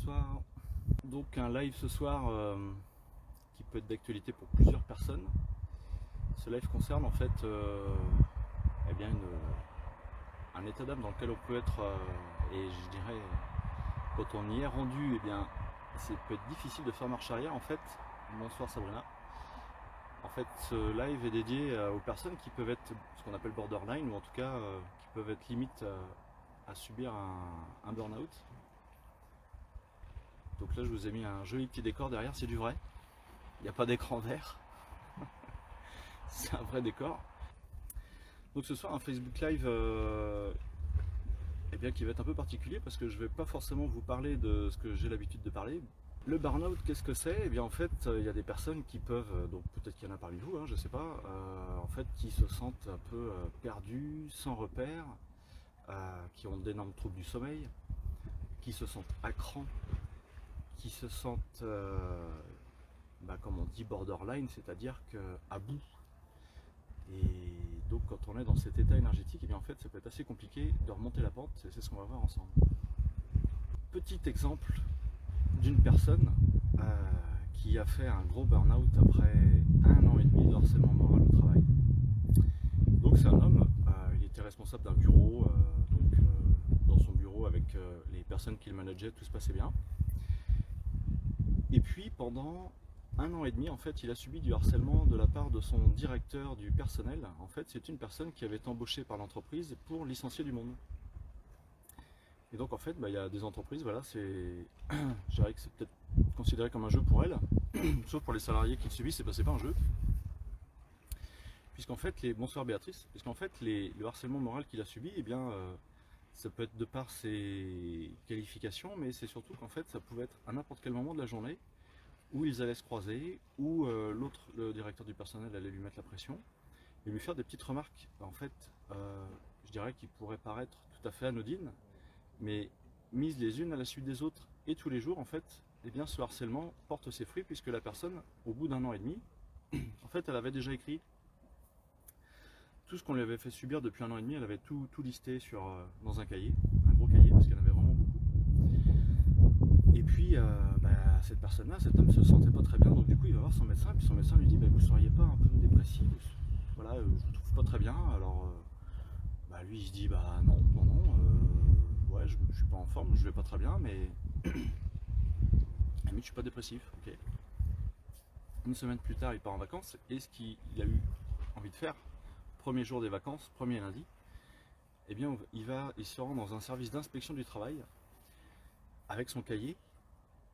bonsoir. Donc un live ce soir qui peut être d'actualité pour plusieurs personnes. Ce live concerne en fait eh bien un état d'âme dans lequel on peut être et je dirais quand on y est rendu, eh bien c'est peut être difficile de faire marche arrière en fait. Bonsoir Sabrina. En fait ce live est dédié aux personnes qui peuvent être ce qu'on appelle borderline ou en tout cas qui peuvent être limite à subir un burn-out. Donc là je vous ai mis un joli petit décor derrière, c'est du vrai, il n'y a pas d'écran vert, c'est un vrai décor. Donc ce soir un Facebook Live eh bien, qui va être un peu particulier parce que je ne vais pas forcément vous parler de ce que j'ai l'habitude de parler. Le burn-out, qu'est-ce que c'est? Eh bien en fait il y a des personnes qui peuvent, donc peut-être qu'il y en a parmi vous, hein, je ne sais pas, en fait qui se sentent un peu perdus, sans repère, qui ont d'énormes troubles du sommeil, qui se sentent à cran, qui se sentent, comme on dit, borderline, c'est-à-dire qu'à bout. Et donc quand on est dans cet état énergétique, et bien en fait ça peut être assez compliqué de remonter la pente, c'est ce qu'on va voir ensemble. Petit exemple d'une personne qui a fait un gros burn-out après 1 an et demi de harcèlement moral au travail. Donc c'est un homme, il était responsable d'un bureau, dans son bureau avec les personnes qu'il manageait, tout se passait bien. Et puis pendant 1 an et demi, en fait, il a subi du harcèlement de la part de son directeur du personnel. En fait, c'est une personne qui avait été embauchée par l'entreprise pour licencier du monde. Et donc en fait, il y a des entreprises, voilà, je dirais que c'est peut-être considéré comme un jeu pour elles, sauf pour les salariés qui le subissent, c'est pas un jeu. Puisqu'en fait, bonsoir Béatrice, puisqu'en fait, le harcèlement moral qu'il a subi, eh bien, ça peut être de par ses qualifications, mais c'est surtout qu'en fait, ça pouvait être à n'importe quel moment de la journée où ils allaient se croiser, où le directeur du personnel allait lui mettre la pression et lui faire des petites remarques, en fait, je dirais qui pourraient paraître tout à fait anodines, mais mises les unes à la suite des autres et tous les jours, en fait, eh bien, ce harcèlement porte ses fruits puisque la personne, au bout d'1 an et demi, en fait, elle avait déjà écrit tout ce qu'on lui avait fait subir depuis 1 an et demi, elle avait tout listé dans un cahier, un gros cahier, parce qu'elle en avait vraiment beaucoup. Et puis, cette personne-là, cet homme se sentait pas très bien, donc du coup il va voir son médecin, et puis son médecin lui dit vous seriez pas un peu dépressif? Voilà, je vous trouve pas très bien. Alors lui il se dit non, ouais, je suis pas en forme, je vais pas très bien, mais je suis pas dépressif, ok. Une semaine plus tard, il part en vacances, et ce qu'il a eu envie de faire, premier jour des vacances, premier lundi, eh bien il se rend dans un service d'inspection du travail avec son cahier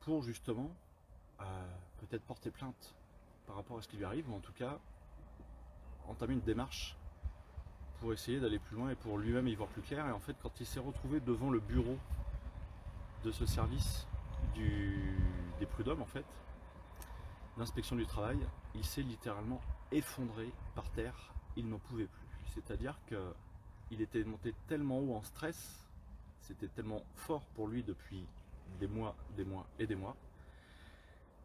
pour justement peut-être porter plainte par rapport à ce qui lui arrive, ou en tout cas entamer une démarche pour essayer d'aller plus loin et pour lui-même y voir plus clair. Et en fait, quand il s'est retrouvé devant le bureau de ce service des prud'hommes, en fait, d'inspection du travail, il s'est littéralement effondré par terre, il n'en pouvait plus. C'est-à-dire qu'il était monté tellement haut en stress, c'était tellement fort pour lui depuis des mois et des mois,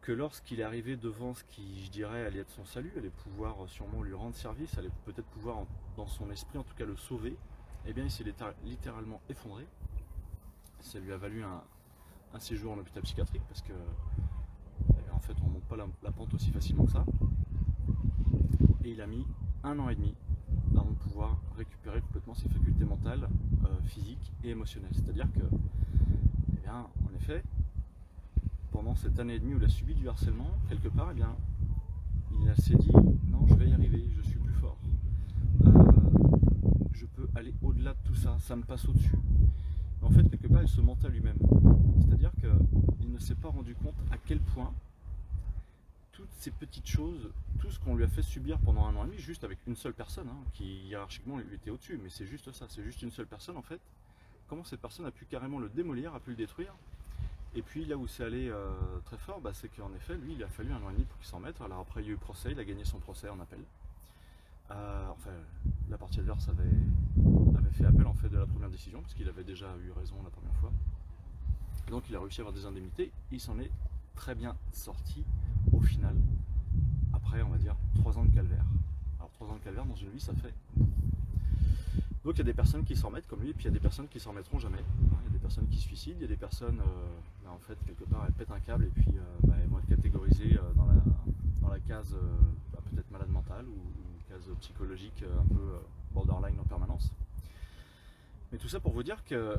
que lorsqu'il est arrivé devant ce qui, je dirais, allait être son salut, allait pouvoir sûrement lui rendre service, allait peut-être pouvoir, dans son esprit en tout cas, le sauver, eh bien il s'est littéralement effondré. Ça lui a valu un séjour en hôpital psychiatrique, parce que en fait on ne monte pas la pente aussi facilement que ça. Et il a mis 1 an et demi avant de pouvoir récupérer complètement ses facultés mentales, physiques et émotionnelles. C'est-à-dire que, eh bien, en effet, pendant cette année et demie où il a subi du harcèlement, quelque part, eh bien, il s'est dit non, je vais y arriver, je suis plus fort, je peux aller au-delà de tout ça, ça me passe au-dessus. Mais en fait, quelque part, il se mentait à lui-même. C'est-à-dire qu'il ne s'est pas rendu compte à quel point toutes ces petites choses, tout ce qu'on lui a fait subir pendant 1 an et demi, juste avec une seule personne, qui hiérarchiquement lui était au-dessus, mais c'est juste ça, c'est juste une seule personne en fait, comment cette personne a pu carrément le démolir, a pu le détruire. Et puis là où c'est allé très fort, c'est qu'en effet, lui, il a fallu 1 an et demi pour qu'il s'en mette. Alors après, il y a eu procès, il a gagné son procès en appel. La partie adverse avait fait appel en fait de la première décision, parce qu'il avait déjà eu raison la première fois. Et donc il a réussi à avoir des indemnités, il s'en est très bien sorti au final, après on va dire 3 ans de calvaire. Alors 3 ans de calvaire dans une vie, ça fait beaucoup. Donc il y a des personnes qui s'en remettent comme lui, et puis il y a des personnes qui s'en remettront jamais. Il y a des personnes qui se suicident, il y a des personnes, en fait, quelque part, elles pètent un câble et puis elles vont être catégorisées dans la case peut-être malade mentale ou case psychologique un peu borderline en permanence. Mais tout ça pour vous dire que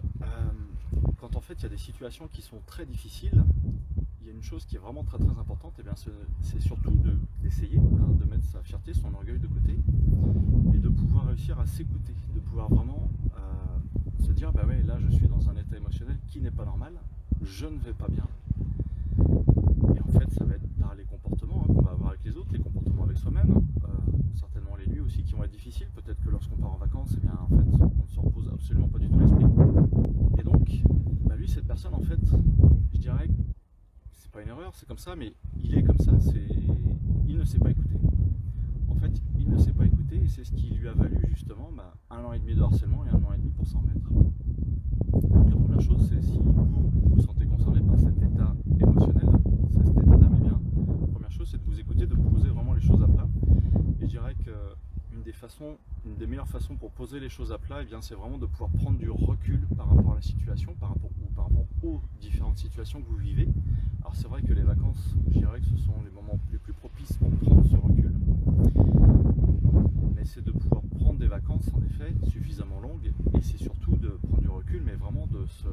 quand en fait il y a des situations qui sont très difficiles, il y a une chose qui est vraiment très très importante, et bien c'est surtout d'essayer de mettre sa fierté, son orgueil de côté et de pouvoir réussir à s'écouter, de pouvoir vraiment se dire bah ouais, là je suis dans un état émotionnel qui n'est pas normal, je ne vais pas bien. Et en fait ça va être par les comportements qu'on va avoir avec les autres, les comportements avec soi-même, certainement les nuits aussi qui vont être difficiles, peut-être que lorsqu'on part en vacances, eh bien en fait on ne se repose absolument pas du tout l'esprit. Et donc lui, cette personne, en fait, je dirais que c'est pas une erreur, c'est comme ça, mais il est comme ça, il ne s'est pas écouté. En fait, il ne s'est pas écouté et c'est ce qui lui a valu justement 1 an et demi de harcèlement et 1 an et demi pour s'en remettre. Donc la première chose, c'est si vous vous sentez concerné par cet état émotionnel, cet état d'âme, eh bien, la première chose, c'est de vous écouter, de poser vraiment les choses à plat. Et je dirais que une des meilleures façons pour poser les choses à plat, eh bien, c'est vraiment de pouvoir prendre du recul par rapport à la situation, par rapport aux différentes situations que vous vivez. Alors c'est vrai que les vacances, je dirais que ce sont les moments les plus propices pour prendre ce recul. Mais c'est de pouvoir prendre des vacances, en effet, suffisamment longues, et c'est surtout de prendre du recul, mais vraiment de se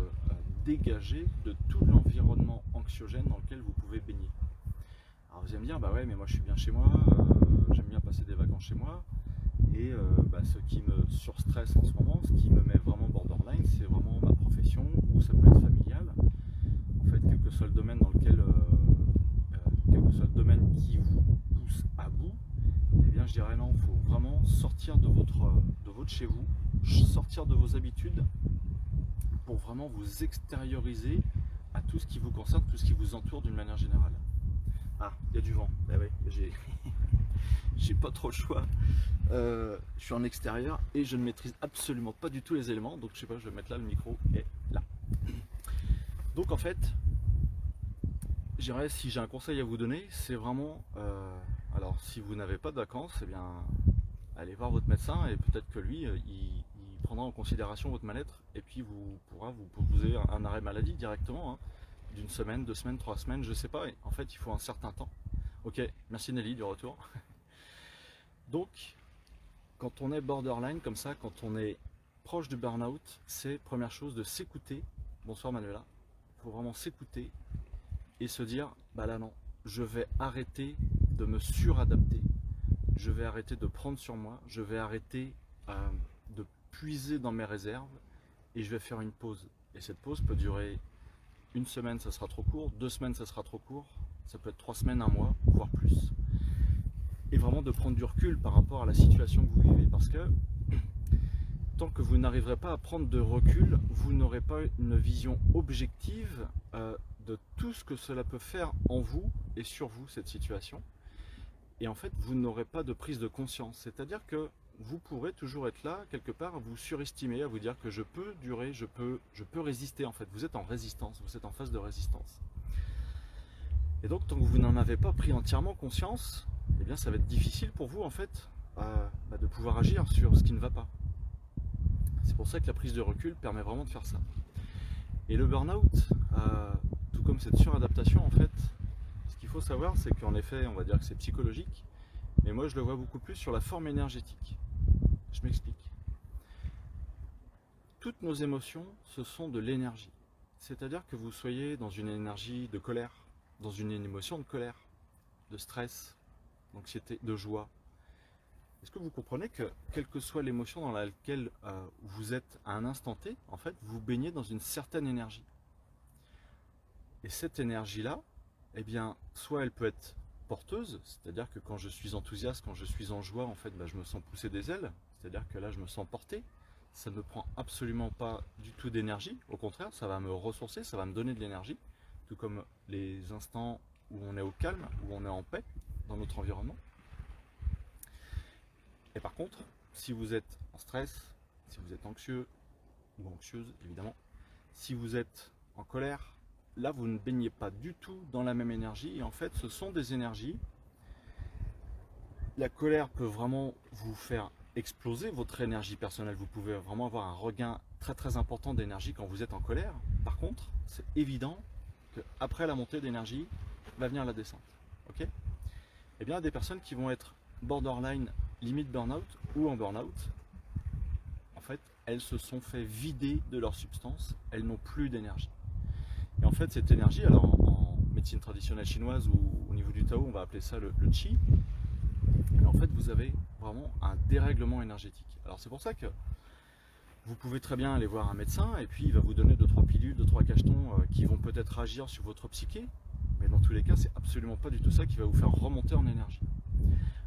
dégager de tout l'environnement anxiogène dans lequel vous pouvez baigner. Alors vous allez me dire, bah ouais, mais moi je suis bien chez moi, j'aime bien passer des vacances chez moi. Et ce qui me surstresse en ce moment, ce qui me met vraiment borderline, c'est vraiment ma profession, ou ça peut être familial. En fait, quel que soit le domaine dans lequel, quel que soit le domaine qui vous pousse à bout, eh bien je dirais non, il faut vraiment sortir de votre chez vous, sortir de vos habitudes pour vraiment vous extérioriser à tout ce qui vous concerne, tout ce qui vous entoure d'une manière générale. Ah, il y a du vent, ben ouais, j'ai pas trop le choix. Je suis en extérieur et je ne maîtrise absolument pas du tout les éléments, donc je sais pas, je vais mettre là, le micro est là. Donc en fait, j'irais, si j'ai un conseil à vous donner, c'est vraiment, alors si vous n'avez pas de vacances, eh bien allez voir votre médecin et peut-être que lui, il prendra en considération votre mal-être et puis pourra vous proposer un arrêt maladie directement, d'une semaine, 2 semaines, 3 semaines, je sais pas, et en fait il faut un certain temps. Ok, merci Nelly du retour. Donc, quand on est borderline comme ça, quand on est proche du burn-out, c'est première chose de s'écouter. Bonsoir Manuela. Il faut vraiment s'écouter et se dire, bah là non, je vais arrêter de me suradapter. Je vais arrêter de prendre sur moi. Je vais arrêter de puiser dans mes réserves et je vais faire une pause. Et cette pause peut durer 1 semaine, ça sera trop court. 2 semaines, ça sera trop court. Ça peut être 3 semaines, 1 mois, voire plus. Et vraiment de prendre du recul par rapport à la situation que vous vivez. Parce que tant que vous n'arriverez pas à prendre de recul, vous n'aurez pas une vision objective de tout ce que cela peut faire en vous et sur vous, cette situation. Et en fait, vous n'aurez pas de prise de conscience. C'est-à-dire que vous pourrez toujours être là, quelque part, à vous surestimer, à vous dire que je peux durer, je peux résister. En fait, vous êtes en résistance, vous êtes en phase de résistance. Et donc, tant que vous n'en avez pas pris entièrement conscience, eh bien, ça va être difficile pour vous, en fait, de pouvoir agir sur ce qui ne va pas. C'est pour ça que la prise de recul permet vraiment de faire ça. Et le burn-out, tout comme cette suradaptation, en fait, ce qu'il faut savoir, c'est qu'en effet, on va dire que c'est psychologique, mais moi, je le vois beaucoup plus sur la forme énergétique. Je m'explique. Toutes nos émotions, ce sont de l'énergie. C'est-à-dire que vous soyez dans une énergie de colère, dans une émotion de colère, de stress, d'anxiété, de joie. Est-ce que vous comprenez que, quelle que soit l'émotion dans laquelle vous êtes à un instant T, en fait, vous baignez dans une certaine énergie. Et cette énergie-là, eh bien, soit elle peut être porteuse, c'est-à-dire que quand je suis enthousiaste, quand je suis en joie, en fait, je me sens pousser des ailes, c'est-à-dire que là, je me sens porté. Ça ne me prend absolument pas du tout d'énergie, au contraire, ça va me ressourcer, ça va me donner de l'énergie, tout comme les instants où on est au calme, où on est en paix dans notre environnement. Et par contre, si vous êtes en stress, si vous êtes anxieux ou anxieuse évidemment, si vous êtes en colère, là vous ne baignez pas du tout dans la même énergie et en fait ce sont des énergies. La colère peut vraiment vous faire exploser votre énergie personnelle. Vous pouvez vraiment avoir un regain très très important d'énergie quand vous êtes en colère. Par contre, c'est évident qu'après la montée d'énergie, va venir la descente. Ok ? Eh bien, des personnes qui vont être borderline, limite burn-out ou en burn-out, en fait, elles se sont fait vider de leur substance, elles n'ont plus d'énergie. Et en fait, cette énergie, alors en médecine traditionnelle chinoise ou au niveau du Tao, on va appeler ça le qi. Et en fait, vous avez vraiment un dérèglement énergétique. Alors c'est pour ça que vous pouvez très bien aller voir un médecin et puis il va vous donner 2-3 pilules, 2-3 cachetons qui vont peut-être agir sur votre psyché. Mais dans tous les cas, c'est absolument pas du tout ça qui va vous faire remonter en énergie.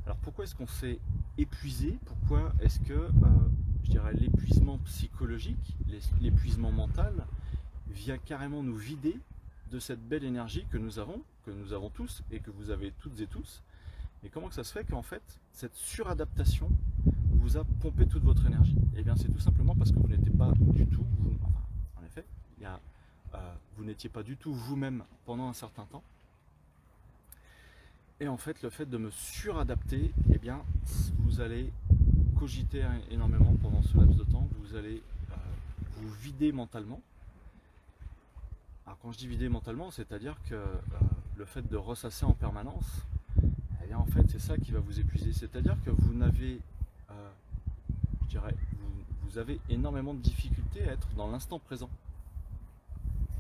Alors pourquoi est-ce qu'on s'est épuisé? Pourquoi est-ce que, je dirais, l'épuisement psychologique, l'épuisement mental, vient carrément nous vider de cette belle énergie que nous avons tous et que vous avez toutes et tous? Et comment que ça se fait qu'en fait, cette suradaptation vous a pompé toute votre énergie? Eh bien, c'est tout simplement parce que vous n'étiez pas du tout, en effet, vous n'étiez pas du tout vous-même pendant un certain temps. Et en fait, le fait de me suradapter, eh bien, vous allez cogiter énormément pendant ce laps de temps, vous allez vous vider mentalement. Alors quand je dis vider mentalement, c'est-à-dire que le fait de ressasser en permanence, eh bien, en fait, c'est ça qui va vous épuiser. C'est-à-dire que vous n'avez, je dirais, vous avez énormément de difficultés à être dans l'instant présent.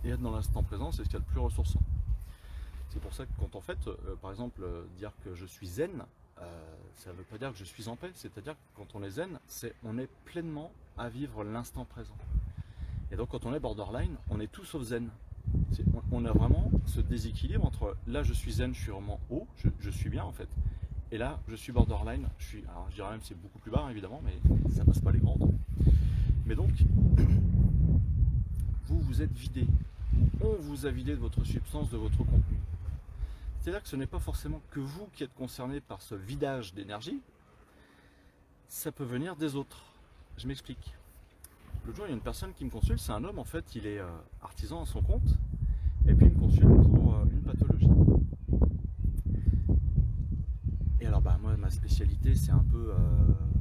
Et être dans l'instant présent, c'est ce qu'il y a de plus ressourçant. C'est pour ça que quand en fait, par exemple, dire que je suis zen, ça ne veut pas dire que je suis en paix. C'est-à-dire que quand on est zen, on est pleinement à vivre l'instant présent. Et donc quand on est borderline, on est tout sauf zen. On a vraiment ce déséquilibre entre là je suis zen, je suis vraiment haut, je suis bien en fait. Et là je suis borderline, alors je dirais même c'est beaucoup plus bas évidemment, mais ça passe pas les grandes. Mais donc, vous êtes vidé. On vous a vidé de votre substance, de votre contenu. C'est-à-dire que ce n'est pas forcément que vous qui êtes concerné par ce vidage d'énergie, ça peut venir des autres. Je m'explique. L'autre jour, il y a une personne qui me consulte, c'est un homme en fait, il est artisan à son compte, et puis il me consulte pour une pathologie. Et alors moi, ma spécialité, c'est un peu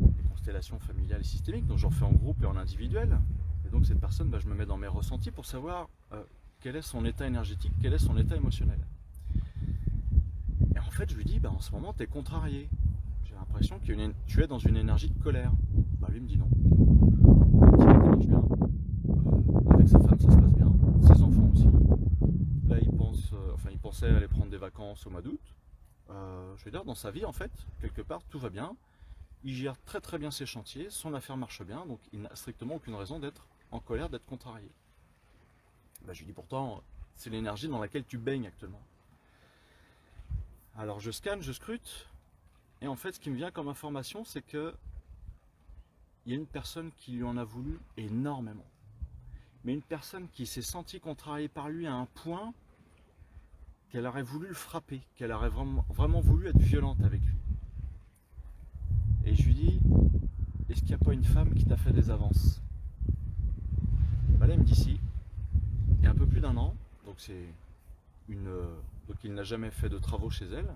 les constellations familiales et systémiques, donc j'en fais en groupe et en individuel. Et donc cette personne, je me mets dans mes ressentis pour savoir quel est son état énergétique, quel est son état émotionnel. Et en fait, je lui dis, en ce moment, tu es contrarié. J'ai l'impression que tu es dans une énergie de colère. Lui me dit non. Il bien. Avec sa femme, ça se passe bien. Ses enfants aussi. Là, il pensait aller prendre des vacances au mois d'août. Je veux dire, dans sa vie, en fait, quelque part, tout va bien. Il gère très très bien ses chantiers, son affaire marche bien, donc il n'a strictement aucune raison d'être en colère, d'être contrarié. Je lui dis pourtant, c'est l'énergie dans laquelle tu baignes actuellement. Alors je scanne, je scrute, et en fait ce qui me vient comme information, c'est que il y a une personne qui lui en a voulu énormément. Mais une personne qui s'est sentie contrariée par lui à un point qu'elle aurait voulu le frapper, qu'elle aurait vraiment voulu être violente avec lui. Et je lui dis, est-ce qu'il n'y a pas une femme qui t'a fait des avances? Là il me dit si. Il y a un peu plus d'1 an, donc il n'a jamais fait de travaux chez elle.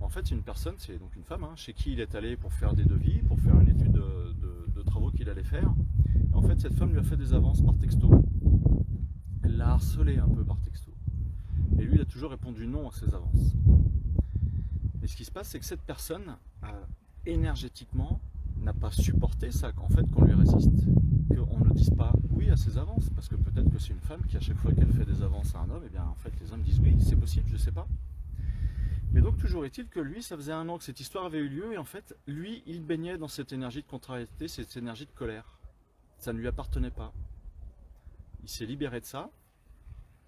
En fait, c'est une personne, c'est donc une femme, chez qui il est allé pour faire des devis, pour faire une étude de travaux qu'il allait faire. Et en fait, cette femme lui a fait des avances par texto. Elle l'a harcelé un peu par texto. Et lui, il a toujours répondu non à ses avances. Et ce qui se passe, c'est que cette personne, énergétiquement, n'a pas supporté ça, qu'en fait, qu'on lui résiste. Qu'on ne dise pas oui à ses avances, parce que peut-être que c'est une femme qui, à chaque fois qu'elle fait des avances à un homme, en fait, les hommes disent oui, c'est possible, je ne sais pas. Mais donc, toujours est-il que lui, ça faisait 1 an que cette histoire avait eu lieu, et en fait, lui, il baignait dans cette énergie de contrariété, cette énergie de colère. Ça ne lui appartenait pas. Il s'est libéré de ça.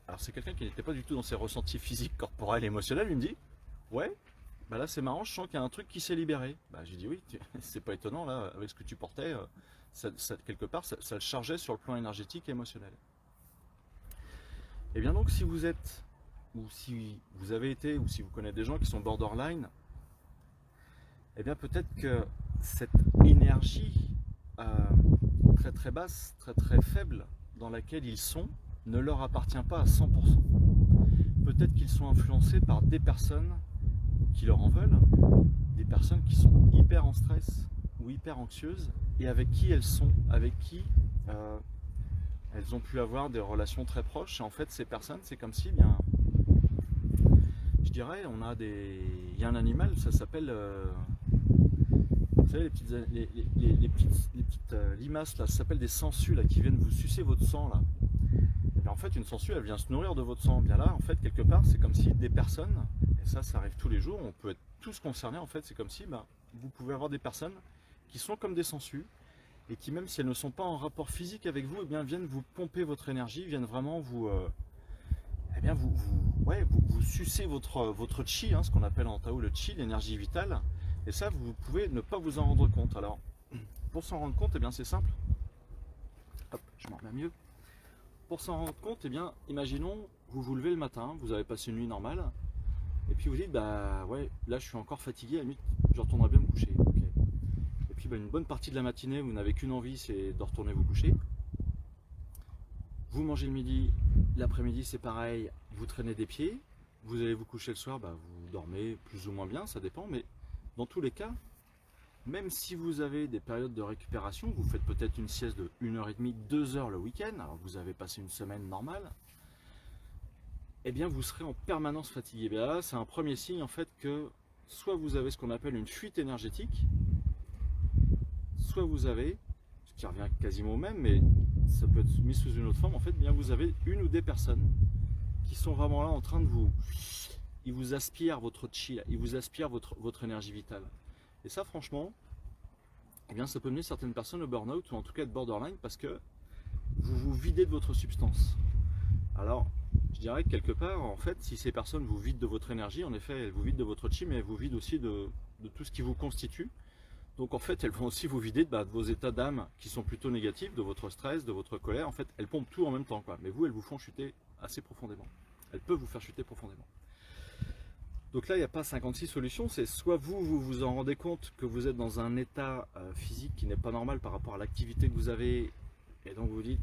Alors, c'est quelqu'un qui n'était pas du tout dans ses ressentis physiques, corporels, émotionnels. Il me dit, ouais, là, c'est marrant, je sens qu'il y a un truc qui s'est libéré. J'ai dit, oui, c'est pas étonnant, là, avec ce que tu portais, quelque part, ça le chargeait sur le plan énergétique et émotionnel. Et bien donc, si vous êtes, ou si vous avez été, ou si vous connaissez des gens qui sont borderline, eh bien peut-être que cette énergie très très basse, très très faible, dans laquelle ils sont, ne leur appartient pas à 100%. Peut-être qu'ils sont influencés par des personnes qui leur en veulent, des personnes qui sont hyper en stress, ou hyper anxieuses et avec qui elles sont, avec qui elles ont pu avoir des relations très proches. Et en fait, ces personnes, c'est comme si, bien, je dirais, il y a un animal, ça s'appelle, vous savez, les petites limaces là, ça s'appelle des sangsues là, qui viennent vous sucer votre sang là. Et bien, en fait, une sangsue, elle vient se nourrir de votre sang. Bien là, en fait, quelque part, c'est comme si des personnes, et ça arrive tous les jours, on peut être tous concernés. En fait, c'est comme si, vous pouvez avoir des personnes qui sont comme des sangsues et qui, même si elles ne sont pas en rapport physique avec vous, eh bien, viennent vous pomper votre énergie, viennent vraiment vous, vous sucer votre chi, hein, ce qu'on appelle en Tao le chi, l'énergie vitale. Et ça, vous pouvez ne pas vous en rendre compte. Alors, pour s'en rendre compte, eh bien, c'est simple. Hop, je m'en remets mieux. Pour s'en rendre compte, eh bien, imaginons, vous vous levez le matin, vous avez passé une nuit normale, et puis vous dites, bah ouais, là je suis encore fatigué, à la limite, je retournerai bien me coucher. Okay. Et puis une bonne partie de la matinée, vous n'avez qu'une envie, c'est de retourner vous coucher. Vous mangez le midi, l'après-midi c'est pareil, vous traînez des pieds, vous allez vous coucher le soir, vous dormez plus ou moins bien, ça dépend, mais dans tous les cas, même si vous avez des périodes de récupération, vous faites peut-être une sieste de 1h30, 2h le week-end, alors vous avez passé une semaine normale, eh bien vous serez en permanence fatigué. Et là, c'est un premier signe en fait que soit vous avez ce qu'on appelle une fuite énergétique, soit vous avez, ce qui revient quasiment au même, mais ça peut être mis sous une autre forme, en fait, bien vous avez une ou des personnes qui sont vraiment là en train de ils vous aspirent votre chi, ils vous aspirent votre énergie vitale. Et ça, franchement, eh bien, ça peut mener certaines personnes au burn-out ou en tout cas être borderline parce que vous vous videz de votre substance. Alors, je dirais que quelque part, en fait, si ces personnes vous vident de votre énergie, en effet, elles vous vident de votre chi, mais elles vous vident aussi de tout ce qui vous constitue. Donc, en fait, elles vont aussi vous vider de vos états d'âme qui sont plutôt négatifs, de votre stress, de votre colère. En fait, elles pompent tout en même temps, quoi. Mais vous, elles vous font chuter assez profondément. Elles peuvent vous faire chuter profondément. Donc là, il n'y a pas 56 solutions, c'est soit vous vous en rendez compte que vous êtes dans un état physique qui n'est pas normal par rapport à l'activité que vous avez, et donc vous dites,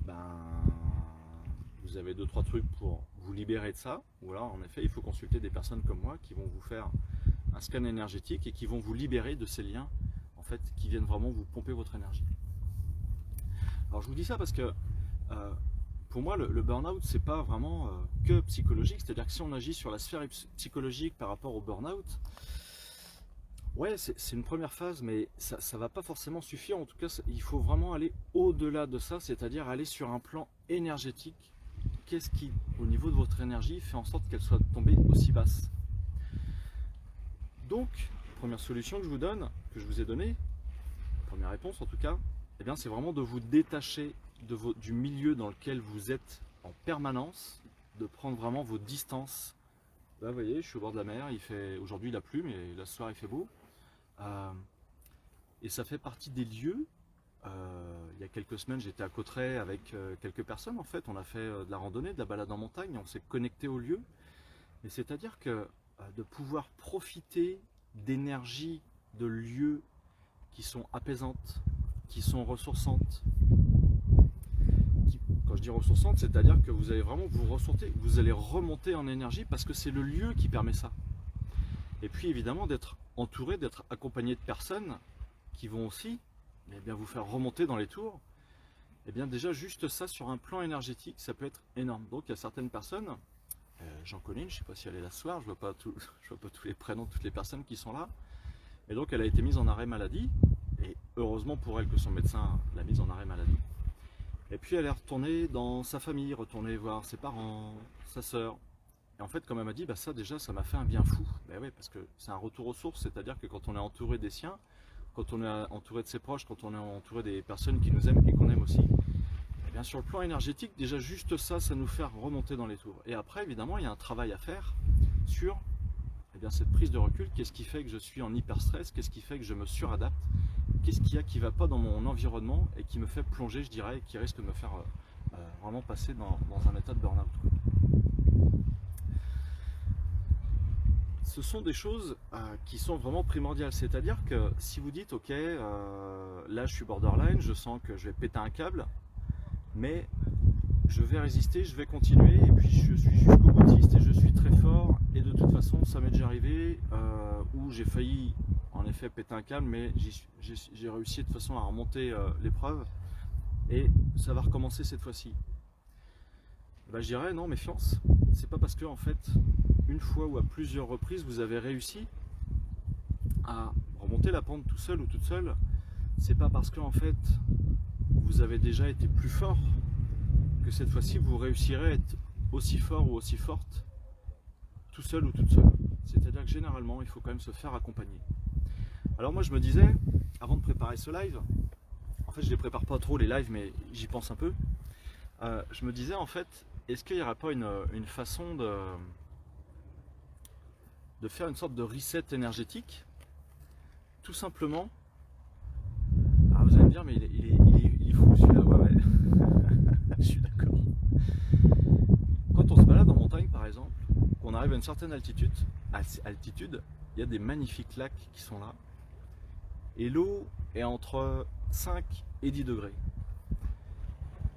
vous avez 2-3 trucs pour vous libérer de ça, ou alors en effet, il faut consulter des personnes comme moi qui vont vous faire un scan énergétique et qui vont vous libérer de ces liens, en fait, qui viennent vraiment vous pomper votre énergie. Alors je vous dis ça parce que pour moi, le burn-out, c'est pas vraiment que psychologique. C'est-à-dire que si on agit sur la sphère psychologique par rapport au burn-out, ouais, c'est une première phase, mais ça va pas forcément suffire. En tout cas, il faut vraiment aller au-delà de ça, c'est-à-dire aller sur un plan énergétique. Qu'est-ce qui, au niveau de votre énergie, fait en sorte qu'elle soit tombée aussi basse? Donc, première solution que je vous donne, que je vous ai donnée, première réponse en tout cas, eh bien, c'est vraiment de vous détacher du milieu dans lequel vous êtes en permanence, de prendre vraiment vos distances. Là, vous voyez, je suis au bord de la mer, aujourd'hui il a plu, mais là, ce soir il fait beau. Et ça fait partie des lieux. Il y a quelques semaines, j'étais à Cauterets avec quelques personnes. En fait, on a fait de la randonnée, de la balade en montagne, on s'est connecté au lieu. Et c'est-à-dire que de pouvoir profiter d'énergies de lieux qui sont apaisantes, qui sont ressourçantes. Quand je dis ressourçante, c'est-à-dire que vous allez vraiment vous ressourcer, vous allez remonter en énergie parce que c'est le lieu qui permet ça. Et puis évidemment d'être entouré, d'être accompagné de personnes qui vont aussi bien, vous faire remonter dans les tours. Et bien déjà juste ça sur un plan énergétique, ça peut être énorme. Donc il y a certaines personnes, j'en connais une, je ne sais pas si elle est là ce soir, je vois pas tous les prénoms de toutes les personnes qui sont là. Et donc elle a été mise en arrêt maladie, et heureusement pour elle que son médecin l'a mise en arrêt maladie. Et puis elle est retournée dans sa famille, retournée voir ses parents, sa sœur. Et en fait, comme elle m'a dit, ça déjà, ça m'a fait un bien fou. Ben oui, parce que c'est un retour aux sources, c'est-à-dire que quand on est entouré des siens, quand on est entouré de ses proches, quand on est entouré des personnes qui nous aiment et qu'on aime aussi, et bien sur le plan énergétique, déjà juste ça, ça nous fait remonter dans les tours. Et après, évidemment, il y a un travail à faire sur cette prise de recul. Qu'est-ce qui fait que je suis en hyper stress? Qu'est-ce qui fait que je me suradapte? Qu'est-ce qu'il y a qui ne va pas dans mon environnement et qui me fait plonger, je dirais, et qui risque de me faire vraiment passer dans un état de burn-out. Ce sont des choses qui sont vraiment primordiales. C'est-à-dire que si vous dites, ok, là je suis borderline, je sens que je vais péter un câble, mais je vais résister, je vais continuer, et puis je suis jusqu'au boutiste et je suis très fort, et de toute façon ça m'est déjà arrivé où j'ai failli en effet pété un câble, mais j'ai réussi de toute façon à remonter l'épreuve et ça va recommencer cette fois-ci. Je dirais non, méfiance, c'est pas parce que en fait, une fois ou à plusieurs reprises, vous avez réussi à remonter la pente tout seul ou toute seule, c'est pas parce que en fait, vous avez déjà été plus fort que cette fois-ci, vous réussirez à être aussi fort ou aussi forte tout seul ou toute seule. C'est-à-dire que généralement, il faut quand même se faire accompagner. Alors moi, je me disais, avant de préparer ce live, en fait, je ne les prépare pas trop les lives, mais j'y pense un peu. Je me disais, en fait, est-ce qu'il n'y aurait pas une façon de faire une sorte de reset énergétique, tout simplement. Alors vous allez me dire, mais il est fou celui-là, ouais. Je suis d'accord. Quand on se balade en montagne, par exemple, qu'on arrive à une certaine altitude, il y a des magnifiques lacs qui sont là, et l'eau est entre 5 et 10 degrés.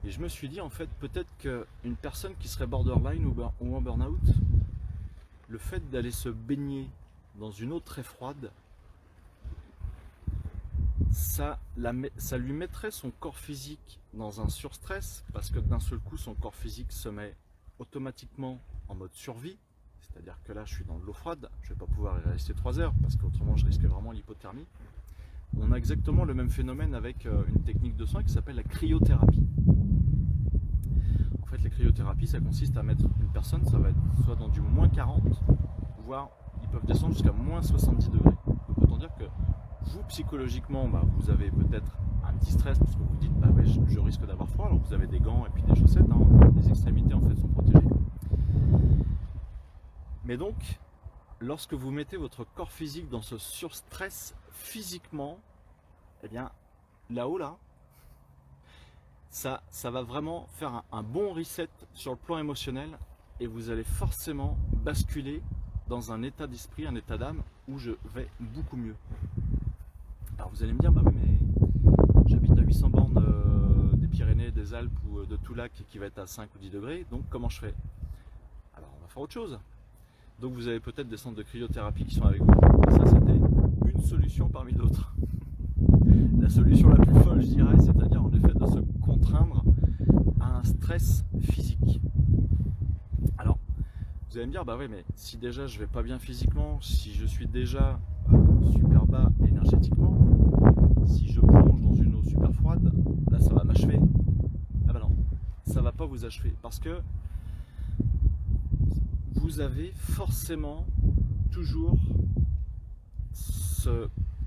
Et je me suis dit, en fait, peut-être qu'une personne qui serait borderline ou en burn-out, le fait d'aller se baigner dans une eau très froide, ça lui mettrait son corps physique dans un surstress, parce que d'un seul coup, son corps physique se met automatiquement en mode survie. C'est-à-dire que là, je suis dans de l'eau froide, je ne vais pas pouvoir y rester 3 heures, parce qu'autrement, je risque vraiment l'hypothermie. On a exactement le même phénomène avec une technique de soin qui s'appelle la cryothérapie. En fait, la cryothérapie, ça consiste à mettre une personne, ça va être soit dans du moins 40, voire ils peuvent descendre jusqu'à moins 70 degrés. Donc autant dire que vous, psychologiquement, vous avez peut-être un petit stress, parce que vous dites, ouais, je risque d'avoir froid, alors vous avez des gants et puis des chaussettes, les extrémités en fait sont protégées. Mais donc, lorsque vous mettez votre corps physique dans ce surstress physiquement, eh bien, là-haut, ça va vraiment faire un bon reset sur le plan émotionnel et vous allez forcément basculer dans un état d'esprit, un état d'âme où je vais beaucoup mieux. Alors vous allez me dire, oui, mais j'habite à 800 bornes des Pyrénées, des Alpes ou de tout lac qui va être à 5 ou 10 degrés, donc comment je fais? Alors on va faire autre chose. Donc vous avez peut-être des centres de cryothérapie qui sont avec vous. Et ça, c'était une solution parmi d'autres. La solution la plus folle, je dirais, c'est-à-dire en effet de se contraindre à un stress physique. Alors, vous allez me dire, oui, mais si déjà je vais pas bien physiquement, si je suis déjà super bas énergétiquement, si je plonge dans une eau super froide, là ça va m'achever. Ah non, ça va pas vous achever, parce que vous avez forcément toujours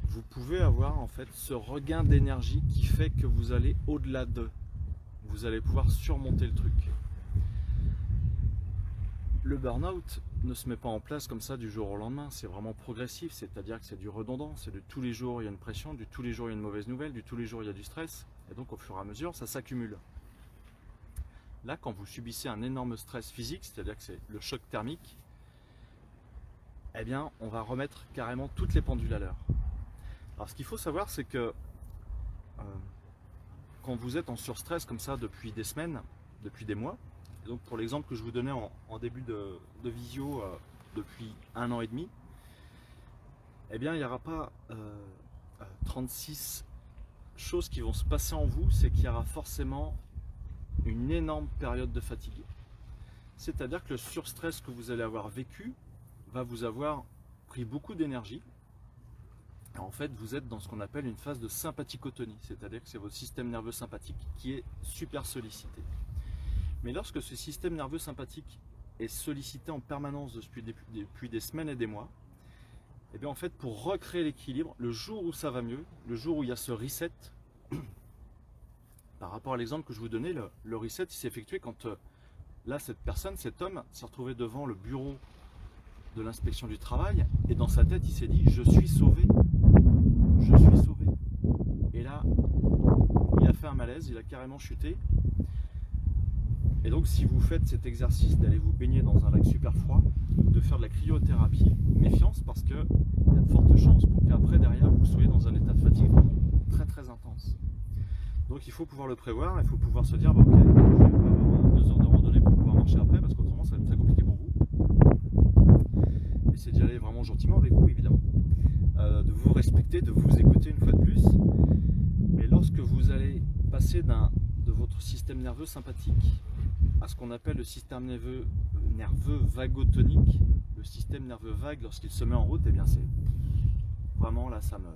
vous pouvez avoir en fait ce regain d'énergie qui fait que vous allez au-delà de, vous allez pouvoir surmonter le truc. Le burn-out ne se met pas en place comme ça du jour au lendemain, c'est vraiment progressif, c'est-à-dire que c'est du redondant, c'est de tous les jours il y a une pression, de tous les jours il y a une mauvaise nouvelle, de tous les jours il y a du stress, et donc au fur et à mesure ça s'accumule. Là, quand vous subissez un énorme stress physique, c'est-à-dire que c'est le choc thermique, eh bien on va remettre carrément toutes les pendules à l'heure. Alors ce qu'il faut savoir, c'est que quand vous êtes en surstress comme ça depuis des semaines, depuis des mois, et donc pour l'exemple que je vous donnais en début de visio depuis 1 an et demi, eh bien il n'y aura pas 36 choses qui vont se passer en vous, c'est qu'il y aura forcément une énorme période de fatigue. C'est-à-dire que le surstress que vous allez avoir vécu va vous avoir pris beaucoup d'énergie. En fait, vous êtes dans ce qu'on appelle une phase de sympathicotonie, c'est-à-dire que c'est votre système nerveux sympathique qui est super sollicité. Mais lorsque ce système nerveux sympathique est sollicité en permanence depuis des semaines et des mois, et bien en fait, pour recréer l'équilibre, le jour où ça va mieux, le jour où il y a ce reset, par rapport à l'exemple que je vous donnais, le reset il s'est effectué quand là, cette personne, cet homme, s'est retrouvé devant le bureau de l'inspection du travail et dans sa tête, il s'est dit « je suis sauvé ». Je suis sauvé. Et là, il a fait un malaise, il a carrément chuté. Et donc, si vous faites cet exercice d'aller vous baigner dans un lac super froid, de faire de la cryothérapie, méfiance parce qu'il y a de fortes chances pour qu'après, derrière, vous soyez dans un état de fatigue vraiment très très intense. Donc, il faut pouvoir le prévoir, il faut pouvoir se dire ok, je vais avoir 2 heures de randonnée pour pouvoir marcher après, parce qu'autrement, ça va être très compliqué pour vous. Essayez d'y aller vraiment gentiment avec vous, évidemment. De vous respirer respecter, de vous écouter une fois de plus. Mais lorsque vous allez passer de votre système nerveux sympathique à ce qu'on appelle le système nerveux vagotonique, le système nerveux vague, lorsqu'il se met en route, et bien c'est vraiment là, ça me...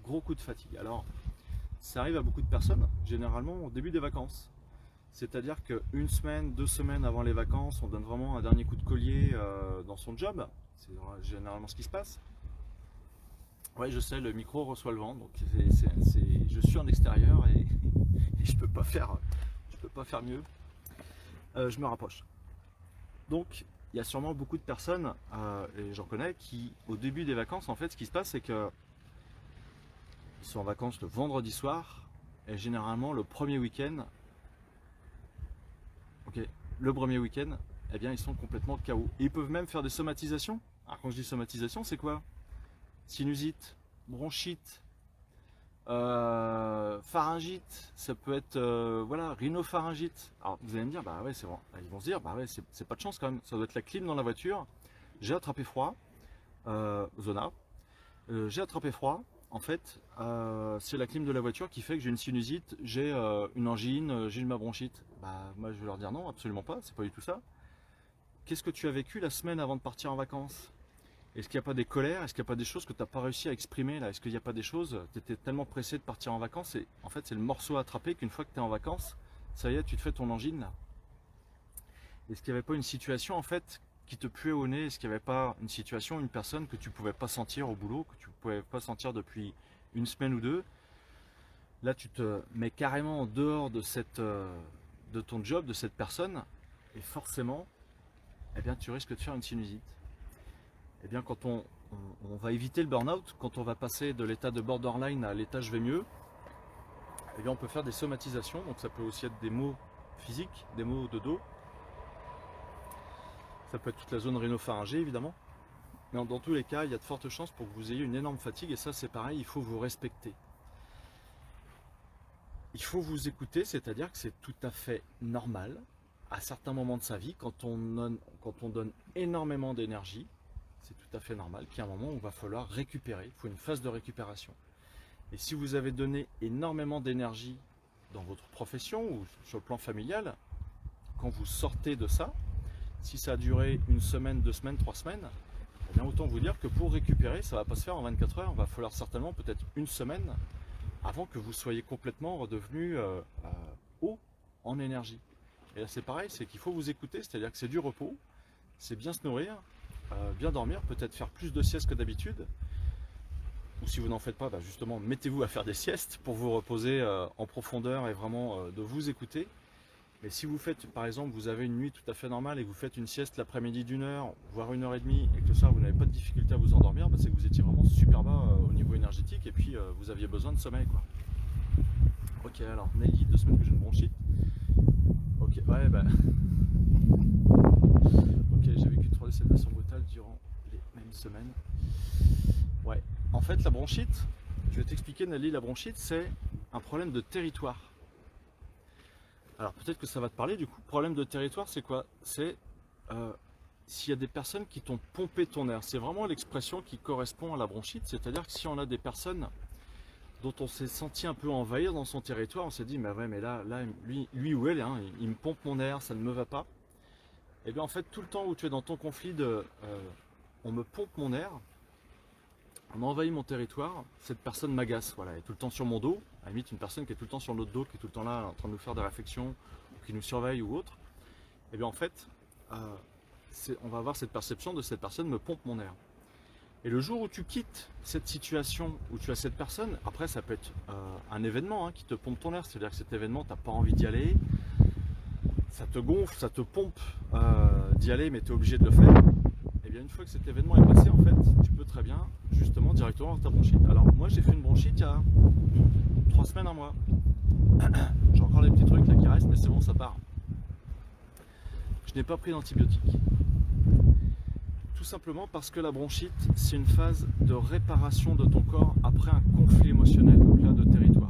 Gros coup de fatigue. Alors, ça arrive à beaucoup de personnes, généralement au début des vacances. C'est-à-dire qu'une semaine, 2 semaines avant les vacances, on donne vraiment un dernier coup de collier dans son job. C'est généralement ce qui se passe. Ouais, je sais, le micro reçoit le vent, donc je suis en extérieur et je peux pas faire mieux. Je me rapproche. Donc, il y a sûrement beaucoup de personnes, et j'en connais, qui, au début des vacances, en fait, ce qui se passe, c'est que ils sont en vacances le vendredi soir, et généralement le premier week-end, eh bien, ils sont complètement KO. Et ils peuvent même faire des somatisations. Alors, quand je dis somatisation, c'est quoi? Sinusite, bronchite, pharyngite, ça peut être voilà, rhinopharyngite. Alors vous allez me dire, bah ouais, c'est bon. Ils vont se dire, bah ouais, c'est pas de chance quand même. Ça doit être la clim dans la voiture. J'ai attrapé froid, zona. J'ai attrapé froid. En fait, c'est la clim de la voiture qui fait que j'ai une sinusite, j'ai une angine, j'ai ma bronchite. Bah moi je vais leur dire non, absolument pas. C'est pas du tout ça. Qu'est-ce que tu as vécu la semaine avant de partir en vacances? Est-ce qu'il n'y a pas des colères? Est-ce qu'il n'y a pas des choses que tu n'as pas réussi à exprimer là? Est-ce qu'il n'y a pas des choses? Tu étais tellement pressé de partir en vacances et en fait c'est le morceau à attraper qu'une fois que tu es en vacances, ça y est, tu te fais ton angine là. Est-ce qu'il n'y avait pas une situation en fait qui te puait au nez? Est-ce qu'il n'y avait pas une situation, une personne que tu ne pouvais pas sentir au boulot, que tu ne pouvais pas sentir depuis une semaine ou deux? Là tu te mets carrément en dehors de ton job, de cette personne, et forcément, eh bien, tu risques de faire une sinusite. Eh bien, quand on va éviter le burn-out, quand on va passer de l'état de borderline à l'état je vais mieux, eh bien, on peut faire des somatisations. Donc ça peut aussi être des maux physiques, des maux de dos. Ça peut être toute la zone rhinopharyngée évidemment. Mais dans tous les cas, il y a de fortes chances pour que vous ayez une énorme fatigue. Et ça c'est pareil, il faut vous respecter. Il faut vous écouter, c'est-à-dire que c'est tout à fait normal à certains moments de sa vie, quand on donne énormément d'énergie, c'est tout à fait normal qu'il y ait un moment où il va falloir récupérer, il faut une phase de récupération. Et si vous avez donné énormément d'énergie dans votre profession ou sur le plan familial, quand vous sortez de ça, si ça a duré 1 semaine, 2 semaines, 3 semaines, eh bien autant vous dire que pour récupérer, ça ne va pas se faire en 24 heures, il va falloir certainement peut-être 1 semaine avant que vous soyez complètement redevenu haut en énergie. Et là c'est pareil, c'est qu'il faut vous écouter, c'est-à-dire que c'est du repos, c'est bien se nourrir, bien dormir, peut-être faire plus de siestes que d'habitude, ou si vous n'en faites pas, bah justement mettez-vous à faire des siestes pour vous reposer en profondeur et vraiment de vous écouter. Mais si vous faites, par exemple, vous avez une nuit tout à fait normale et que vous faites une sieste l'après-midi d'1 heure, voire 1h30, et que le soir vous n'avez pas de difficulté à vous endormir, bah c'est que vous étiez vraiment super bas au niveau énergétique et puis vous aviez besoin de sommeil, quoi. Ok, alors Nelly, 2 semaines que j'ai une bronchite. Ok, ouais, bah... Ok, j'ai vécu 3 décès de façon brutale durant les mêmes semaines. Ouais, en fait la bronchite, je vais t'expliquer Nelly, la bronchite c'est un problème de territoire. Alors peut-être que ça va te parler du coup. Problème de territoire c'est quoi? C'est s'il y a des personnes qui t'ont pompé ton air. C'est vraiment l'expression qui correspond à la bronchite, c'est-à-dire que si on a des personnes dont on s'est senti un peu envahir dans son territoire, on s'est dit mais ouais mais là lui ou elle, hein, il me pompe mon air, ça ne me va pas. Et bien en fait tout le temps où tu es dans ton conflit de on me pompe mon air, on envahit mon territoire, cette personne m'agace, voilà, elle est tout le temps sur mon dos, à la limite une personne qui est tout le temps sur notre dos, qui est tout le temps là en train de nous faire des réflexions, ou qui nous surveille ou autre, et bien en fait on va avoir cette perception de cette personne me pompe mon air. Et le jour où tu quittes cette situation, où tu as cette personne, après ça peut être un événement qui te pompe ton air, c'est-à-dire que cet événement, tu n'as pas envie d'y aller, ça te gonfle, ça te pompe d'y aller, mais tu es obligé de le faire. Et bien une fois que cet événement est passé, en fait, tu peux très bien, justement, directement dans ta bronchite. Alors moi j'ai fait une bronchite il y a 3 semaines, 1 mois. J'ai encore des petits trucs là qui restent, mais c'est bon, ça part. Je n'ai pas pris d'antibiotiques. Tout simplement parce que la bronchite, c'est une phase de réparation de ton corps après un conflit émotionnel, donc là de territoire.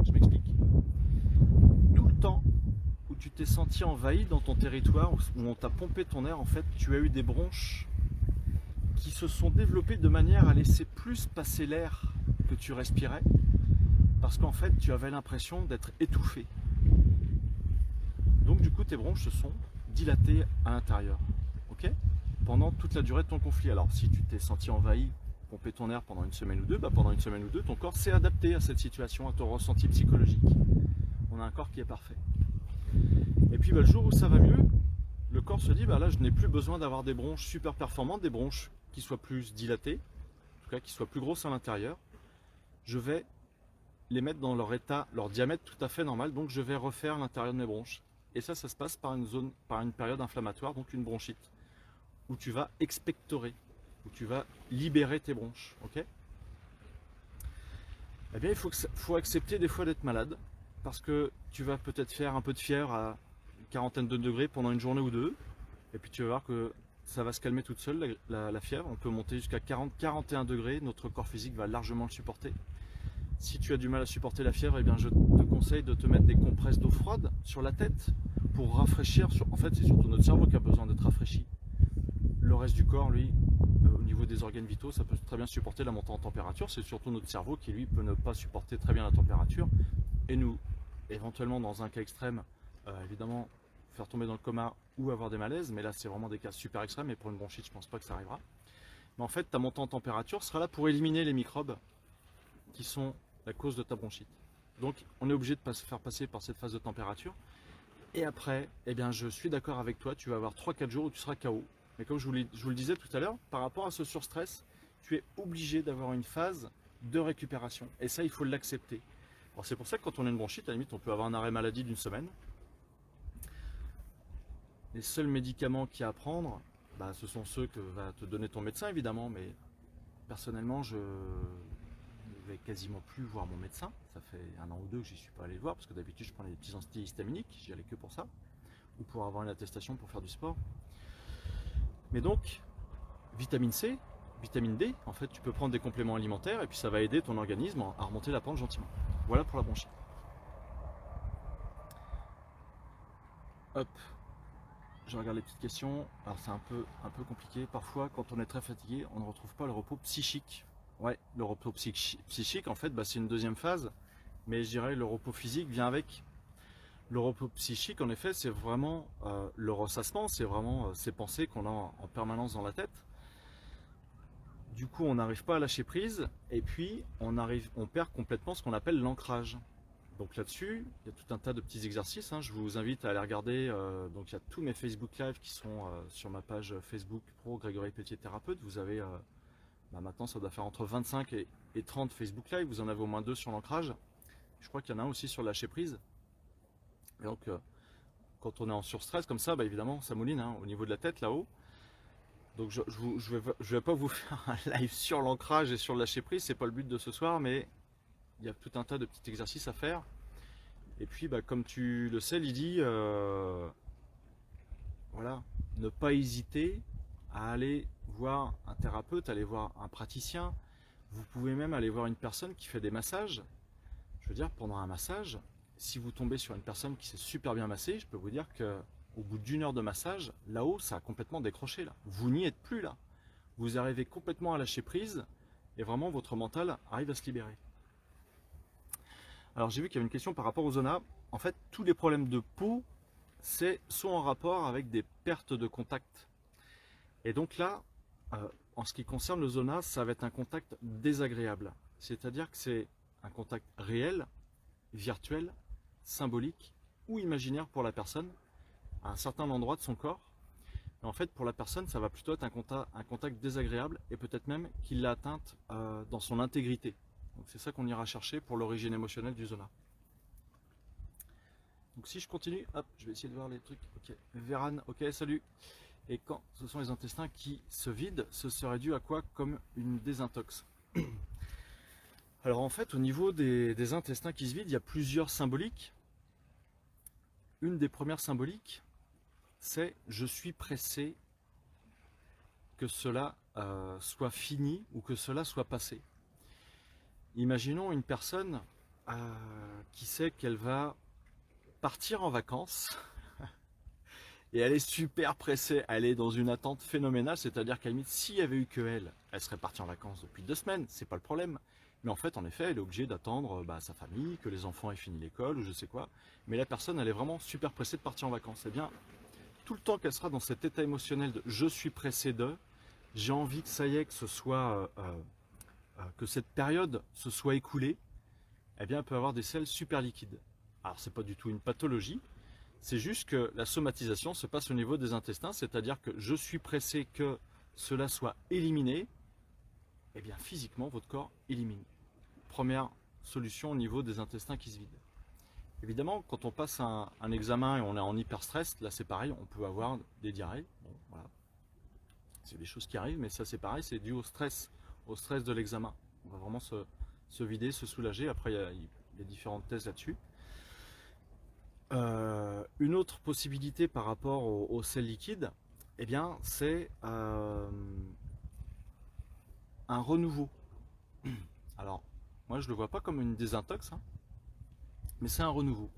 Je m'explique. Tout le temps où tu t'es senti envahi dans ton territoire, où on t'a pompé ton air, en fait, tu as eu des bronches qui se sont développés de manière à laisser plus passer l'air que tu respirais, parce qu'en fait tu avais l'impression d'être étouffé. Donc du coup tes bronches se sont dilatées à l'intérieur, ok, pendant toute la durée de ton conflit. Alors si tu t'es senti envahi, pomper ton air pendant une semaine ou deux, pendant une semaine ou deux, ton corps s'est adapté à cette situation, à ton ressenti psychologique. On a un corps qui est parfait. Et puis le jour où ça va mieux, le corps se dit, là je n'ai plus besoin d'avoir des bronches super performantes, des bronches qui soient plus dilatées, en tout cas qui soient plus grosses à l'intérieur. Je vais les mettre dans leur état, leur diamètre tout à fait normal, donc je vais refaire l'intérieur de mes bronches. Et ça se passe par une période inflammatoire, donc une bronchite, où tu vas expectorer, où tu vas libérer tes bronches, ok. Eh bien, il faut accepter des fois d'être malade, parce que tu vas peut-être faire un peu de fièvre à une quarantaine de degrés pendant une journée ou deux, et puis tu vas voir que ça va se calmer toute seule, la fièvre. On peut monter jusqu'à 40-41 degrés, notre corps physique va largement le supporter. Si tu as du mal à supporter la fièvre, eh bien, je te conseille de te mettre des compresses d'eau froide sur la tête pour rafraîchir. En fait, c'est surtout notre cerveau qui a besoin d'être rafraîchi. Le reste du corps, lui, au niveau des organes vitaux, ça peut très bien supporter la montée en température. C'est surtout notre cerveau qui, lui, peut ne pas supporter très bien la température. Et nous, éventuellement, dans un cas extrême, évidemment, faire tomber dans le coma ou avoir des malaises. Mais là, c'est vraiment des cas super extrêmes. Et pour une bronchite, je ne pense pas que ça arrivera. Mais en fait, ta montée en température sera là pour éliminer les microbes qui sont la cause de ta bronchite. Donc on est obligé de faire passer par cette phase de température. Et après, eh bien, je suis d'accord avec toi, tu vas avoir 3-4 jours où tu seras KO. Mais comme je vous le disais tout à l'heure, par rapport à ce surstress, tu es obligé d'avoir une phase de récupération. Et ça, il faut l'accepter. Alors c'est pour ça que quand on a une bronchite, à la limite, on peut avoir un arrêt maladie d'une semaine. Les seuls médicaments qu'il y a à prendre, ce sont ceux que va te donner ton médecin, évidemment. Mais personnellement, je vais quasiment plus voir mon médecin. Ça fait 1 an ou 2 que j'y suis pas allé le voir, parce que d'habitude je prenais des petits antihistaminiques, j'y allais que pour ça, ou pour avoir une attestation pour faire du sport. Mais donc, vitamine C, vitamine D, en fait tu peux prendre des compléments alimentaires et puis ça va aider ton organisme à remonter la pente gentiment. Voilà pour la bronchite. Hop, je regarde les petites questions. Alors c'est un peu compliqué. Parfois quand on est très fatigué, on ne retrouve pas le repos psychique. Ouais, le repos psychique, en fait, c'est une deuxième phase, mais je dirais le repos physique vient avec. Le repos psychique, en effet, c'est vraiment le ressassement, c'est vraiment ces pensées qu'on a en permanence dans la tête. Du coup, on n'arrive pas à lâcher prise, et puis on perd complètement ce qu'on appelle l'ancrage. Donc là-dessus, il y a tout un tas de petits exercices, hein. Je vous invite à aller regarder, donc il y a tous mes Facebook Live qui sont sur ma page Facebook Pro Grégory Pelletier Thérapeute. Vous avez maintenant ça doit faire entre 25 et 30 Facebook Live, vous en avez au moins 2 sur l'ancrage. Je crois qu'il y en a un aussi sur le lâcher prise. Et donc quand on est en surstress comme ça, évidemment ça mouline, hein, au niveau de la tête là-haut. Donc je vais pas vous faire un live sur l'ancrage et sur le lâcher prise, c'est pas le but de ce soir, mais il y a tout un tas de petits exercices à faire. Et puis comme tu le sais Lydie, voilà, ne pas hésiter à aller voir un thérapeute, aller voir un praticien. Vous pouvez même aller voir une personne qui fait des massages. Je veux dire, pendant un massage, si vous tombez sur une personne qui s'est super bien massée, je peux vous dire qu'au bout d'1 heure de massage, là-haut, ça a complètement décroché. Là. Vous n'y êtes plus là. Vous arrivez complètement à lâcher prise et vraiment votre mental arrive à se libérer. Alors j'ai vu qu'il y avait une question par rapport aux zonas. En fait, tous les problèmes de peau sont en rapport avec des pertes de contact. Et donc là, en ce qui concerne le zona, ça va être un contact désagréable. C'est-à-dire que c'est un contact réel, virtuel, symbolique ou imaginaire pour la personne, à un certain endroit de son corps. Et en fait, pour la personne, ça va plutôt être un contact désagréable et peut-être même qu'il l'a atteinte dans son intégrité. Donc c'est ça qu'on ira chercher pour l'origine émotionnelle du zona. Donc si je continue, hop, je vais essayer de voir les trucs. Ok, Véran, ok, salut. Et quand ce sont les intestins qui se vident, ce serait dû à quoi comme une désintox? Alors en fait, au niveau des intestins qui se vident, il y a plusieurs symboliques. Une des premières symboliques, c'est « je suis pressé que cela soit fini ou que cela soit passé ». Imaginons une personne qui sait qu'elle va partir en vacances Et elle est super pressée, elle est dans une attente phénoménale, c'est-à-dire qu'à la limite, s'il y avait eu que elle serait partie en vacances depuis 2 semaines, c'est pas le problème. Mais en fait, en effet, elle est obligée d'attendre sa famille, que les enfants aient fini l'école ou je sais quoi. Mais la personne, elle est vraiment super pressée de partir en vacances. Eh bien, tout le temps qu'elle sera dans cet état émotionnel de je suis pressé de, j'ai envie que ça y est, que ce soit que cette période se soit écoulée, eh bien, elle peut avoir des selles super liquides. Alors, c'est pas du tout une pathologie, c'est juste que la somatisation se passe au niveau des intestins, c'est-à-dire que je suis pressé que cela soit éliminé, eh bien, physiquement, votre corps élimine. Première solution au niveau des intestins qui se vident. Évidemment, quand on passe un examen et on est en hyper stress, là c'est pareil, on peut avoir des diarrhées. Bon, voilà. C'est des choses qui arrivent, mais ça c'est pareil, c'est dû au stress de l'examen. On va vraiment se vider, se soulager. Après, il y a différentes thèses là-dessus. Une autre possibilité par rapport aux selles liquides, eh bien, c'est un renouveau. Alors, moi je ne le vois pas comme une désintox, hein, mais c'est un renouveau.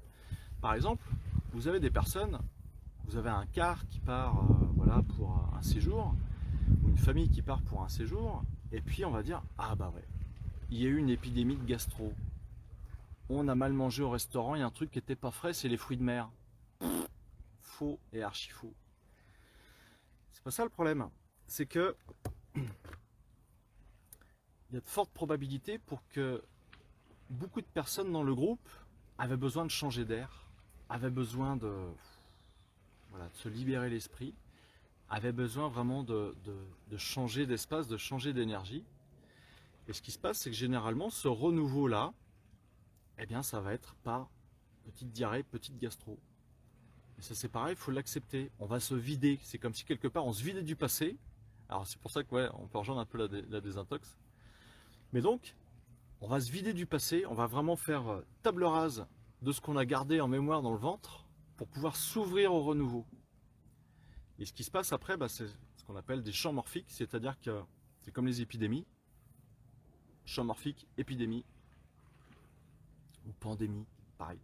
Par exemple, vous avez des personnes, vous avez un car qui part voilà, pour un séjour, ou une famille qui part pour un séjour, et puis on va dire, ah bah ouais, il y a eu une épidémie de gastro. On a mal mangé au restaurant, il y a un truc qui n'était pas frais, c'est les fruits de mer. Faux et archi faux. C'est pas ça le problème. C'est que il y a de fortes probabilités pour que beaucoup de personnes dans le groupe avaient besoin de changer d'air, avaient besoin voilà, de se libérer l'esprit, avaient besoin vraiment de changer d'espace, de changer d'énergie. Et ce qui se passe, c'est que généralement, ce renouveau-là, eh bien, ça va être par petite diarrhée, petite gastro. Et ça, c'est pareil, il faut l'accepter. On va se vider. C'est comme si quelque part, on se vidait du passé. Alors, c'est pour ça que, ouais, on peut rejoindre un peu la désintox. Mais donc, on va se vider du passé. On va vraiment faire table rase de ce qu'on a gardé en mémoire dans le ventre pour pouvoir s'ouvrir au renouveau. Et ce qui se passe après, c'est ce qu'on appelle des champs morphiques. C'est-à-dire que c'est comme les épidémies. Champ morphique, épidémie ou pandémie, pareil.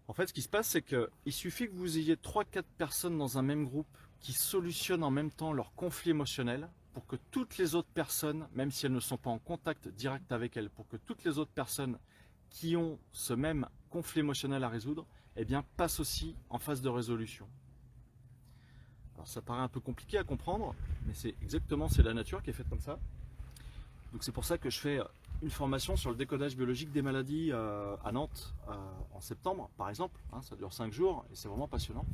En fait, ce qui se passe, c'est qu'il suffit que vous ayez 3-4 personnes dans un même groupe qui solutionnent en même temps leur conflit émotionnel pour que toutes les autres personnes, même si elles ne sont pas en contact direct avec elles, pour que toutes les autres personnes qui ont ce même conflit émotionnel à résoudre, eh bien, passent aussi en phase de résolution. Alors, ça paraît un peu compliqué à comprendre, mais c'est la nature qui est faite comme ça. Donc, c'est pour ça que je fais une formation sur le décodage biologique des maladies à Nantes en septembre, par exemple. Ça dure 5 jours et c'est vraiment passionnant.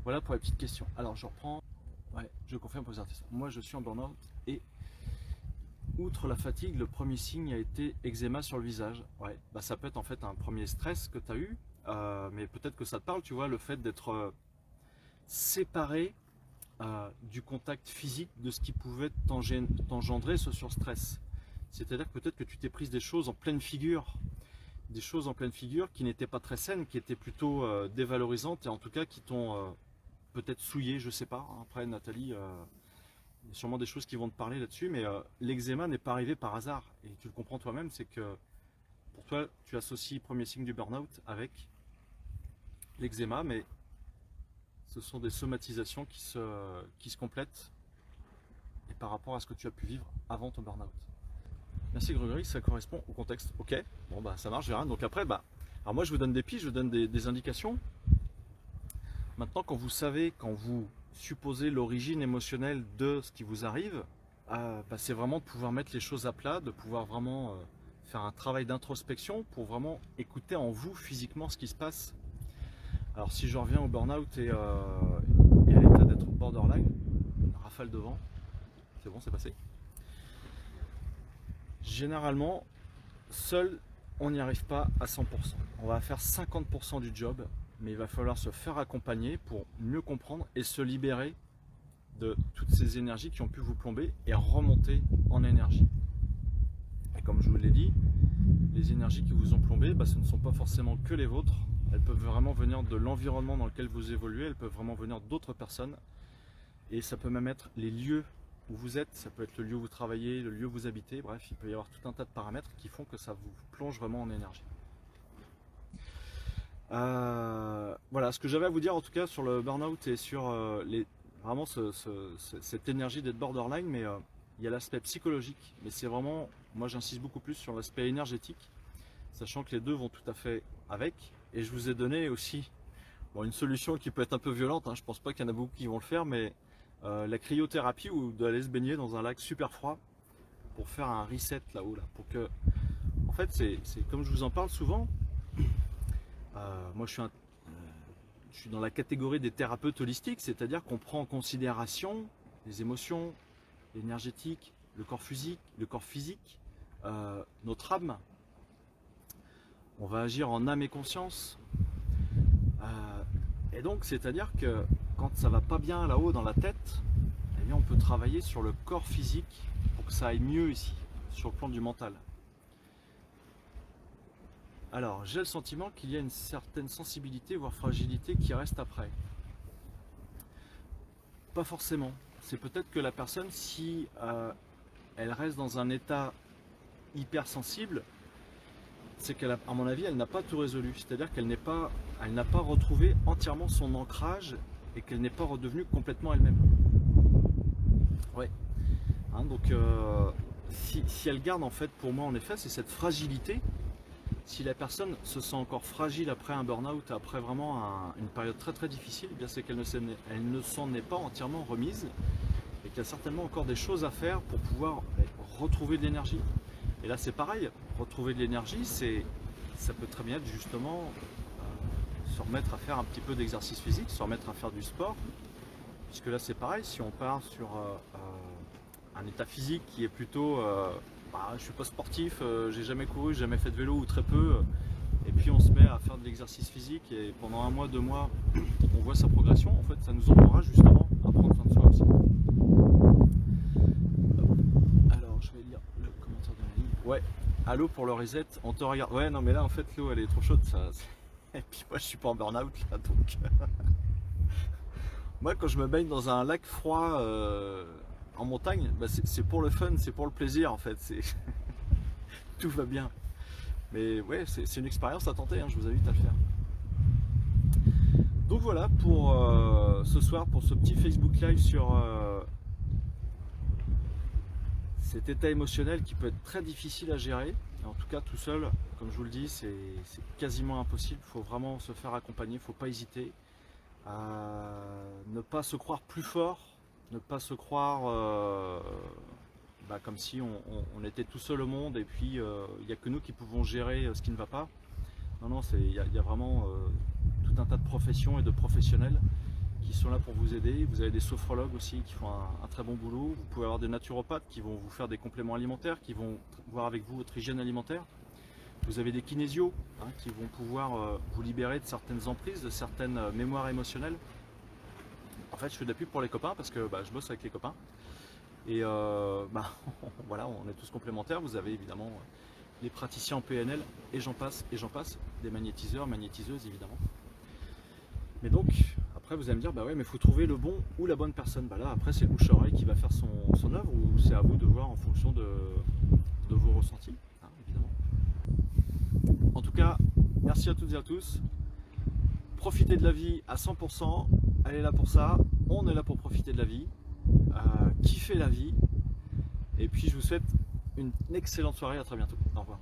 Voilà pour les petites questions. Alors, je reprends. Ouais, je confirme pour les artistes. Moi, je suis en burn-out et outre la fatigue, le premier signe a été eczéma sur le visage. Ouais, ça peut être en fait un premier stress que tu as eu, mais peut-être que ça te parle, tu vois, le fait d'être séparé du contact physique de ce qui pouvait t'engendrer ce surstress. C'est-à-dire que peut-être que tu t'es prise des choses en pleine figure, qui n'étaient pas très saines, qui étaient plutôt dévalorisantes et en tout cas qui t'ont peut-être souillé, je sais pas. Après Nathalie, il y a sûrement des choses qui vont te parler là-dessus, mais l'eczéma n'est pas arrivé par hasard et tu le comprends toi-même, c'est que pour toi tu associes premier signe du burn-out avec l'eczéma, mais ce sont des somatisations qui se complètent et par rapport à ce que tu as pu vivre avant ton burn-out. Merci Grégory, ça correspond au contexte. Ok, bon ça marche, j'ai rien. Donc après, alors moi je vous donne des pistes, je vous donne des indications. Maintenant, quand vous savez, quand vous supposez l'origine émotionnelle de ce qui vous arrive, c'est vraiment de pouvoir mettre les choses à plat, de pouvoir vraiment faire un travail d'introspection pour vraiment écouter en vous physiquement ce qui se passe. Alors si je reviens au burn-out et à l'état d'être borderline, rafale de vent, c'est bon, c'est passé. Généralement, seul, on n'y arrive pas à 100%. On va faire 50% du job, mais il va falloir se faire accompagner pour mieux comprendre et se libérer de toutes ces énergies qui ont pu vous plomber et remonter en énergie. Et comme je vous l'ai dit, les énergies qui vous ont plombé, ce ne sont pas forcément que les vôtres. Elles peuvent vraiment venir de l'environnement dans lequel vous évoluez, elles peuvent vraiment venir d'autres personnes. Et ça peut même être les lieux où vous êtes, ça peut être le lieu où vous travaillez, le lieu où vous habitez, bref, il peut y avoir tout un tas de paramètres qui font que ça vous plonge vraiment en énergie. Voilà, ce que j'avais à vous dire en tout cas sur le burn-out et sur vraiment cette énergie d'être borderline, mais il y a l'aspect psychologique, mais c'est vraiment, moi j'insiste beaucoup plus sur l'aspect énergétique, sachant que les deux vont tout à fait avec. Et je vous ai donné aussi une solution qui peut être un peu violente, hein, je pense pas qu'il y en a beaucoup qui vont le faire, mais la cryothérapie ou d'aller se baigner dans un lac super froid pour faire un reset là-haut, là, pour que, en fait c'est comme je vous en parle souvent. Moi je suis dans la catégorie des thérapeutes holistiques, c'est-à-dire qu'on prend en considération les émotions, l'énergétique, le corps physique, notre âme. On va agir en âme et conscience. Et donc c'est-à-dire que quand ça va pas bien là-haut dans la tête, eh bien, on peut travailler sur le corps physique pour que ça aille mieux ici, sur le plan du mental. Alors, j'ai le sentiment qu'il y a une certaine sensibilité, voire fragilité qui reste après. Pas forcément. C'est peut-être que la personne, si elle reste dans un état hypersensible, c'est qu'à mon avis, elle n'a pas tout résolu. C'est-à-dire qu'elle n'a pas retrouvé entièrement son ancrage et qu'elle n'est pas redevenue complètement elle-même. Ouais. Hein, donc, si elle garde, en fait, pour moi, en effet, c'est cette fragilité. Si la personne se sent encore fragile après un burn-out, après vraiment une période très très difficile, eh bien c'est qu'elle ne s'en est pas entièrement remise et qu'il y a certainement encore des choses à faire pour pouvoir retrouver de l'énergie. Et là c'est pareil, retrouver de l'énergie, ça peut très bien être justement se remettre à faire un petit peu d'exercice physique, se remettre à faire du sport, puisque là c'est pareil, si on part sur un état physique qui est plutôt... je suis pas sportif, j'ai jamais couru, j'ai jamais fait de vélo ou très peu, et puis on se met à faire de l'exercice physique et pendant 1 mois, 2 mois, on voit sa progression. En fait, ça nous encourage justement à prendre soin de soi aussi. Alors, je vais lire le commentaire de la ligne. Ouais, allô pour le reset, on te regarde. Ouais, non, mais là en fait, l'eau elle est trop chaude, ça. Et puis moi, je suis pas en burn-out là, donc. Moi, quand je me baigne dans un lac froid. En montagne, c'est pour le fun, c'est pour le plaisir en fait, tout va bien. Mais ouais, c'est une expérience à tenter, hein, je vous invite à le faire. Donc voilà pour ce soir, pour ce petit Facebook Live sur cet état émotionnel qui peut être très difficile à gérer. Et en tout cas tout seul, comme je vous le dis, c'est quasiment impossible, il faut vraiment se faire accompagner, il ne faut pas hésiter à ne pas se croire plus fort, ne pas se croire comme si on était tout seul au monde et puis il n'y a que nous qui pouvons gérer ce qui ne va pas. Non, non, il y a vraiment tout un tas de professions et de professionnels qui sont là pour vous aider. Vous avez des sophrologues aussi qui font un très bon boulot. Vous pouvez avoir des naturopathes qui vont vous faire des compléments alimentaires, qui vont voir avec vous votre hygiène alimentaire. Vous avez des kinésios qui vont pouvoir vous libérer de certaines emprises, de certaines mémoires émotionnelles. En fait, je fais de la pub pour les copains parce que je bosse avec les copains. Et voilà, on est tous complémentaires. Vous avez évidemment les praticiens en PNL et j'en passe, des magnétiseurs, magnétiseuses évidemment. Mais donc, après vous allez me dire, ouais, mais il faut trouver le bon ou la bonne personne. Là, après, c'est le bouche-oreille qui va faire son œuvre ou c'est à vous de voir en fonction de vos ressentis, évidemment. En tout cas, merci à toutes et à tous. Profitez de la vie à 100%. Elle est là pour ça. On est là pour profiter de la vie. Kiffer la vie. Et puis, je vous souhaite une excellente soirée. À très bientôt. Au revoir.